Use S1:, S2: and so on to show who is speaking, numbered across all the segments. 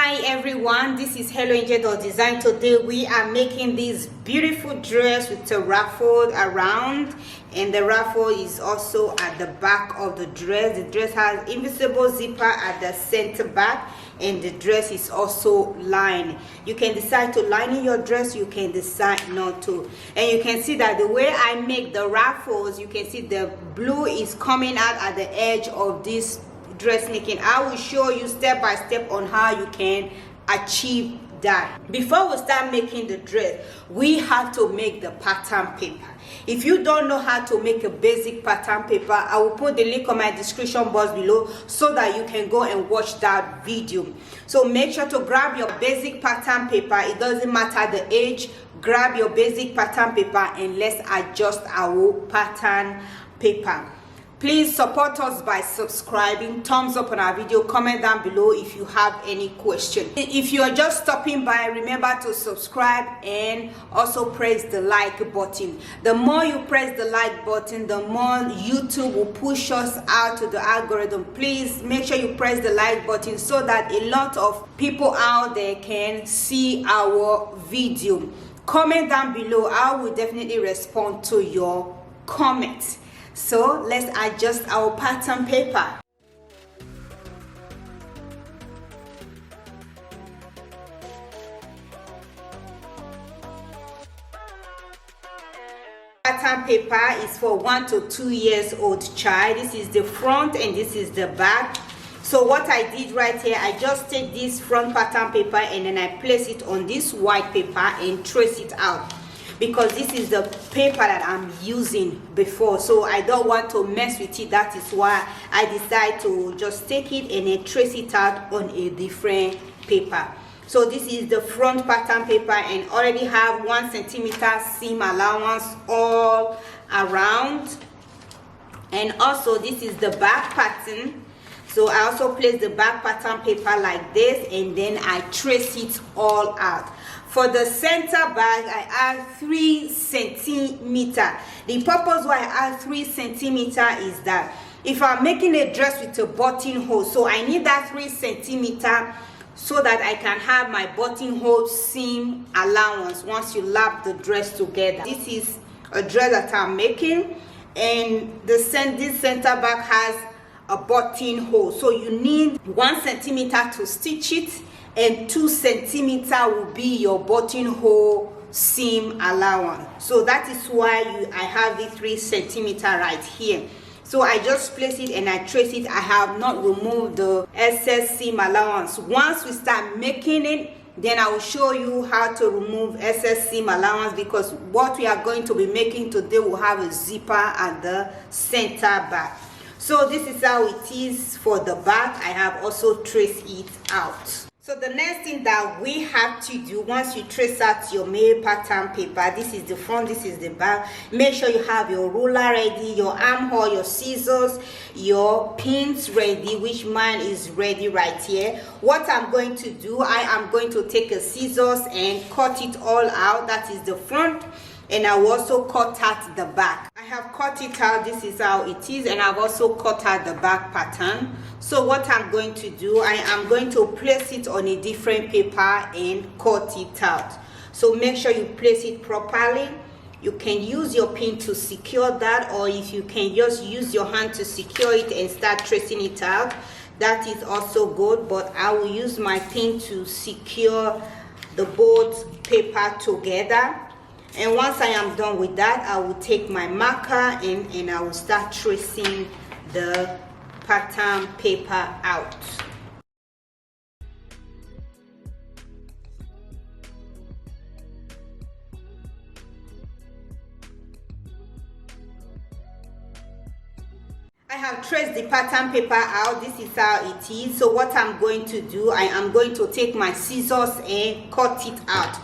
S1: Hi everyone, this is Helloangel.design. Today we are making this beautiful dress with a ruffle around, and the ruffle is also at the back of the dress. The dress has invisible zipper at the center back, and the dress is also lined. You can decide to line in your dress, you can decide not to. And you can see that the way I make the ruffles, you can see the blue is coming out at the edge of this dressmaking. I will show you step by step on how you can achieve that. Before we start making the dress, we have to make the pattern paper. If you don't know how to make a basic pattern paper, I will put the link on my description box below so that you can go and watch that video. So make sure to grab your basic pattern paper. It doesn't matter the age. Grab your basic pattern paper and let's adjust our pattern paper. Please support us by subscribing, thumbs up on our video, comment down below if you have any question. If you are just stopping by, remember to subscribe and also press the like button. The more you press the like button, the more YouTube will push us out to the algorithm. Please make sure you press the like button so that a lot of people out there can see our video. Comment down below. I will definitely respond to your comments. So let's adjust our pattern paper. Pattern paper is for 1 to 2 years old child. This is the front and this is the back. So what I did right here, I just take this front pattern paper and then I place it on this white paper and trace it out, because this is the paper that I'm using before, so I don't want to mess with it. That is why I decide to just take it and then trace it out on a different paper. So this is the front pattern paper and already have 1 centimeter seam allowance all around. And also this is the back pattern. So I also place the back pattern paper like this and then I trace it all out. For the center back, I add 3 centimeter. The purpose why I add 3 centimeter is that if I'm making a dress with a buttonhole, so I need that 3 centimeter so that I can have my buttonhole seam allowance once you lap the dress together. This is a dress that I'm making, and this center back has a buttonhole, so you need 1 centimeter to stitch it, and 2 centimeter will be your buttonhole seam allowance. So that is why I have the 3 centimeter right here. So I just place it and I trace it. I have not removed the excess seam allowance. Once we start making it, then I will show you how to remove excess seam allowance, because what we are going to be making today will have a zipper at the center back. So this is how it is for the back. I have also traced it out. So the next thing that we have to do once you trace out your main pattern paper, this is the front, this is the back. Make sure you have your ruler ready, your armhole, your scissors, your pins ready, which mine is ready right here. What I'm going to do, I am going to take a scissors and cut it all out. That is the front, and I will also cut out the back. I have cut it out. This is how it is, and I've also cut out the back pattern. So what I'm going to do, I am going to place it on a different paper and cut it out. So make sure you place it properly. You can use your pin to secure that, or if you can just use your hand to secure it and start tracing it out, that is also good. But I will use my pin to secure the both paper together. And once I am done with that, I will take my marker and I will start tracing the pattern paper out. I have traced the pattern paper out. This is how it is. So what I'm going to do, I am going to take my scissors and cut it out.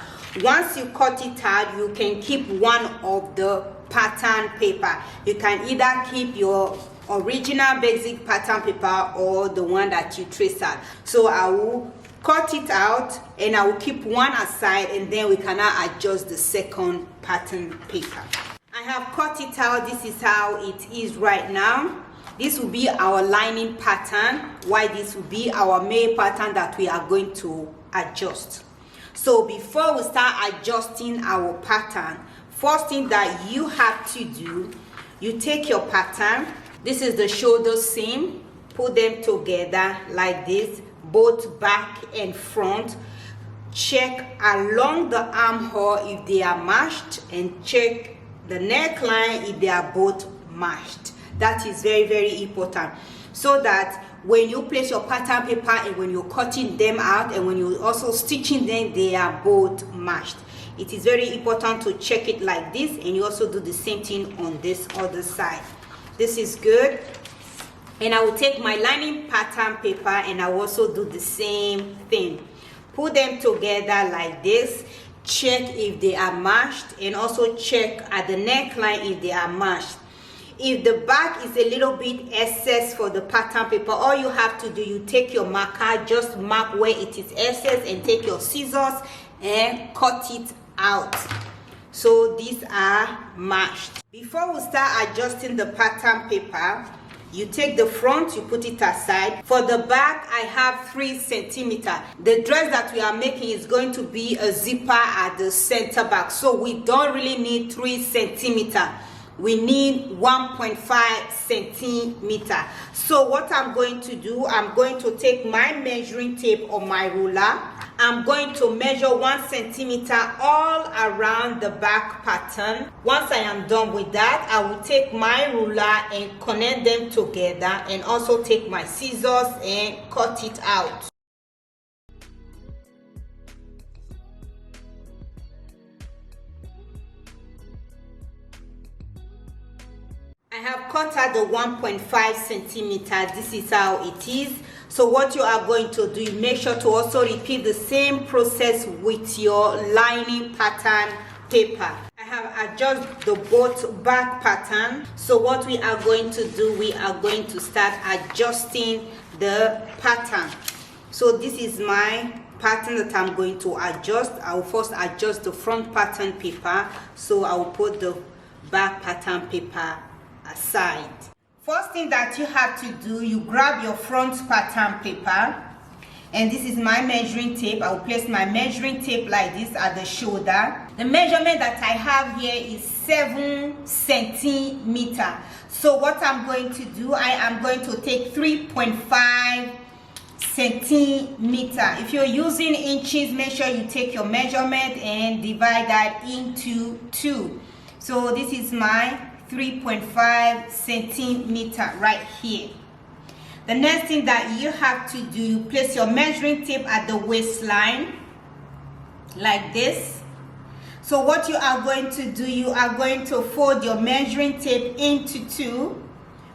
S1: Once you cut it out, you can keep one of the pattern paper. You can either keep your original basic pattern paper or the one that you trace out. So I will cut it out and I will keep one aside, and then we can now adjust the second pattern paper. I have cut it out. This is how it is right now. This will be our lining pattern, while this will be our main pattern that we are going to adjust. So before we start adjusting our pattern, first thing that you have to do, you take your pattern. This is the shoulder seam. Put them together like this, both back and front. Check along the armhole if they are matched, and check the neckline if they are both matched. That is very, very important, so that when you place your pattern paper and when you're cutting them out and when you're also stitching them, they are both matched. It is very important to check it like this, and you also do the same thing on this other side. This is good. And I will take my lining pattern paper and I will also do the same thing. Put them together like this. Check if they are matched, and also check at the neckline if they are matched. If the back is a little bit excess for the pattern paper, all you have to do, you take your marker, just mark where it is excess, and take your scissors and cut it out. So these are matched. Before we start adjusting the pattern paper, you take the front, you put it aside. For the back, I have 3 centimeters. The dress that we are making is going to be a zipper at the center back, so we don't really need 3 centimeters. We need 1.5 centimeters. So what I'm going to do, I'm going to take my measuring tape on my ruler. I'm going to measure 1 centimeter all around the back pattern. Once I am done with that, I will take my ruler and connect them together, and also take my scissors and cut it out. I have cut out the 1.5 centimeters. This is how it is. So what you are going to do, make sure to also repeat the same process with your lining pattern paper. I have adjusted the both back pattern. So what we are going to do, we are going to start adjusting the pattern. So this is my pattern that I'm going to adjust. I will first adjust the front pattern paper. So I will put the back pattern paper aside. First thing that you have to do, you grab your front pattern paper, and this is my measuring tape. I will place my measuring tape like this at the shoulder. The measurement that I have here is 7 centimeters. So what I'm going to do, I am going to take 3.5 centimeters. If you're using inches, make sure you take your measurement and divide that into 2. So this is my 3.5 centimeter right here. The next thing that you have to do, you place your measuring tape at the waistline like this. So what you are going to do, you are going to fold your measuring tape into 2.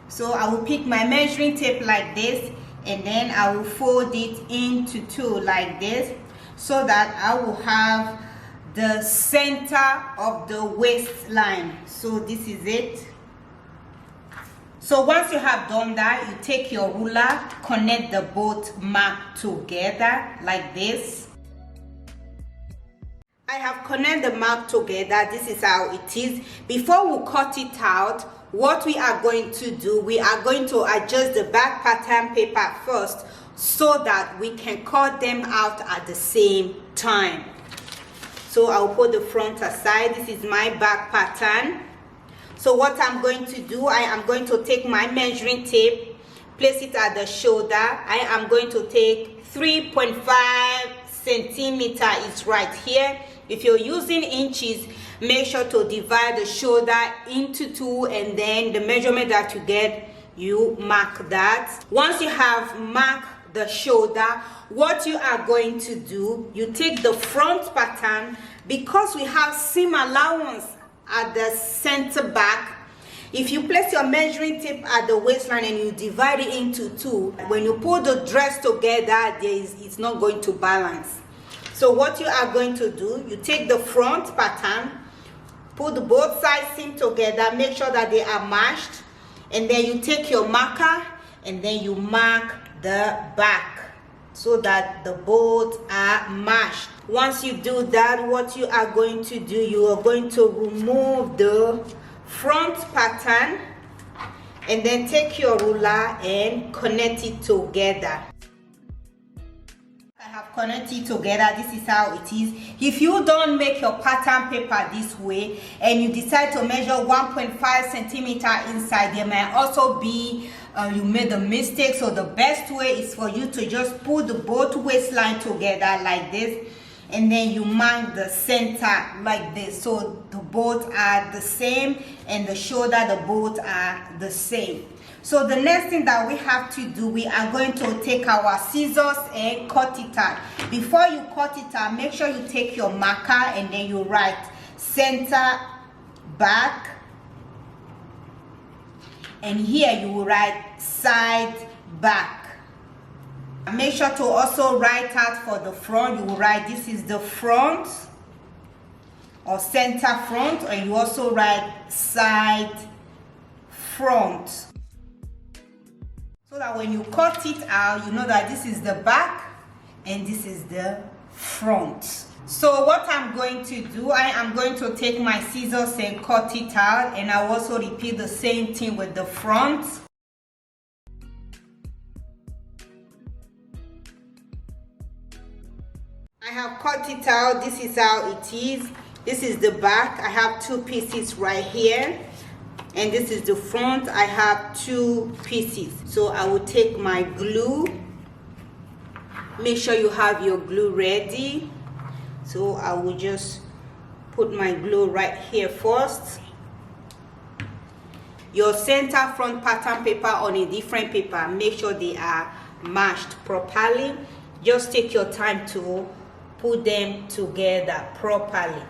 S1: So I will pick my measuring tape like this, and then I will fold it into 2 like this, so that I will have the center of the waistline. So this is it. So once you have done that, you take your ruler, connect the both mark together like this. I have connected the mark together. This is how it is. Before we cut it out, what we are going to do, we are going to adjust the back pattern paper first, so that we can cut them out at the same time. So I'll put the front aside. This is my back pattern. So what I'm going to do, I am going to take my measuring tape, place it at the shoulder. I am going to take 3.5 centimeters. It's right here. If you're using inches, make sure to divide the shoulder into 2, and then the measurement that you get, you mark that. Once you have marked the shoulder, what you are going to do, you take the front pattern, because we have seam allowance at the center back. If you place your measuring tape at the waistline and you divide it into 2, when you put the dress together, it's not going to balance. So what you are going to do, you take the front pattern, put both sides seam together, make sure that they are matched, and then you take your marker and then you mark the back so that the both are matched. Once you do that, what you are going to do, you are going to remove the front pattern, and then take your ruler and connect it together. I have connected together. This is how it is. If you don't make your pattern paper this way and you decide to measure 1.5 centimeter inside, there might also be you made a mistake. So the best way is for you to just put the both waistline together like this, and then you mark the center like this, so the both are the same and the shoulder, the both are the same. So the next thing that we have to do, we are going to take our scissors and cut it out. Before you cut it out, make sure you take your marker and then you write center, back, and here you will write side, back. Make sure to also write out for the front. You will write this is the front or center front, and you also write side, front. So that when you cut it out, you know that this is the back and this is the front. So what I'm going to do, I am going to take my scissors and cut it out, and I'll also repeat the same thing with the front. I have cut it out. This is how it is. This is the back. I have two pieces right here. And this is the front. I have two pieces. So I will take my glue. Make sure you have your glue ready. So I will just put my glue right here first. Your center front pattern paper on a different paper, make sure they are matched properly. Just take your time to put them together properly.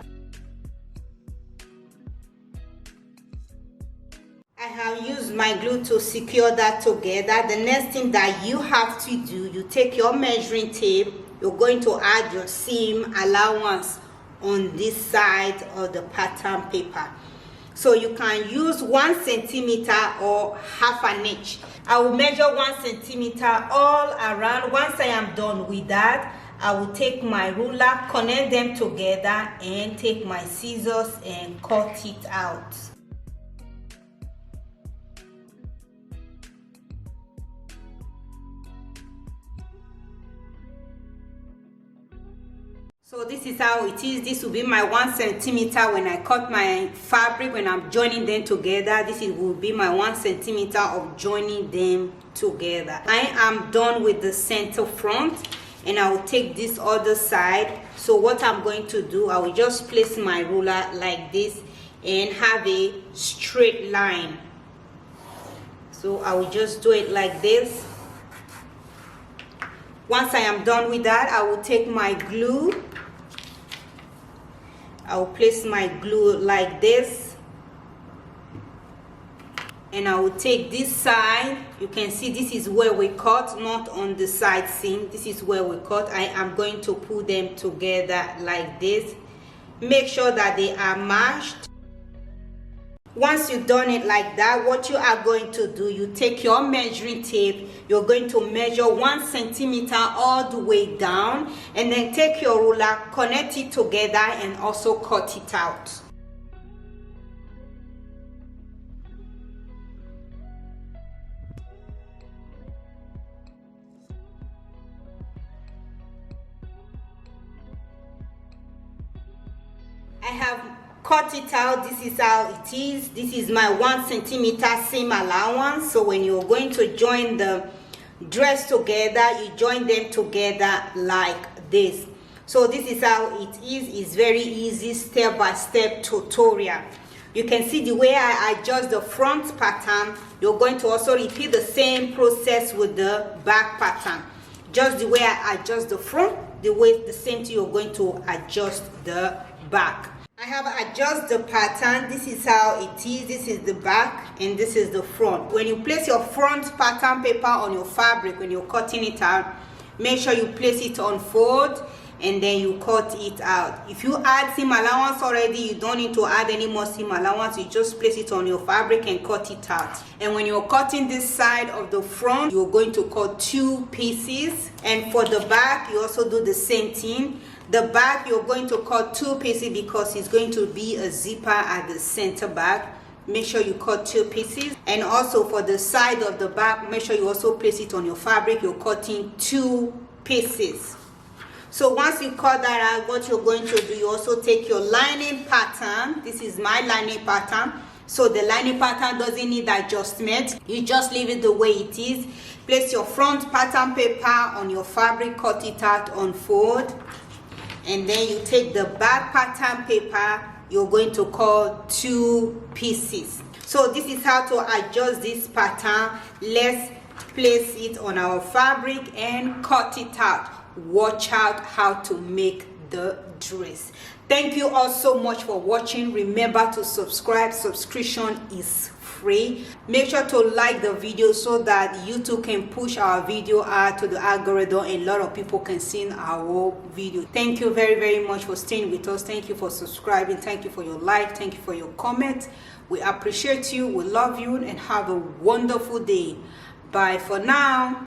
S1: I have used my glue to secure that together. The next thing that you have to do, you take your measuring tape, you're going to add your seam allowance on this side of the pattern paper. So you can use 1 centimeter or half an inch. I will measure 1 centimeter all around. Once I am done with that, I will take my ruler, connect them together, and take my scissors and cut it out. So this is how it is. This will be my 1 centimeter when I cut my fabric, when I'm joining them together. Will be my 1 centimeter of joining them together. I am done with the center front, and I will take this other side. So what I'm going to do, I will just place my ruler like this and have a straight line. So I will just do it like this. Once I am done with that, I will take my glue. I will place my glue like this, and I will take this side. You can see this is where we cut, not on the side seam. This is where we cut. I am going to put them together like this. Make sure that they are matched. Once you've done it like that, what you are going to do, you take your measuring tape, you're going to measure 1 centimeter all the way down, and then take your ruler, connect it together, and also cut it out. I have cut it out. This is how it is. This is my 1 centimeter seam allowance. So when you're going to join the dress together, you join them together like this. So this is how it is. It's very easy, step-by-step tutorial. You can see the way I adjust the front pattern. You're going to also repeat the same process with the back pattern. Just the way I adjust the front, the same thing you're going to adjust the back. I have adjusted the pattern. This is how it is. This is the back and this is the front. When you place your front pattern paper on your fabric, when you're cutting it out, make sure you place it on fold and then you cut it out. If you add seam allowance already, you don't need to add any more seam allowance. You just place it on your fabric and cut it out. And when you're cutting this side of the front, you're going to cut 2 pieces. And for the back, you also do the same thing. The back, you're going to cut 2 pieces because it's going to be a zipper at the center back. make sure you cut 2 pieces. And also for the side of the back, make sure you also place it on your fabric. You're cutting 2 pieces. So once you cut that out, what you're going to do, you also take your lining pattern. This is my lining pattern. So the lining pattern doesn't need adjustment. You just leave it the way it is. Place your front pattern paper on your fabric, cut it out, unfold. And then you take the back pattern paper. You're going to cut 2 pieces. So this is how to adjust this pattern. Let's place it on our fabric and cut it out. Watch out how to make the dress. Thank you all so much for watching. Remember to subscribe. Subscription is free. Make sure to like the video so that YouTube can push our video out to the algorithm and a lot of people can see our video. Thank you very, very much for staying with us. Thank you for subscribing. Thank you for your like. Thank you for your comment. We appreciate you. We love you and have a wonderful day. Bye for now.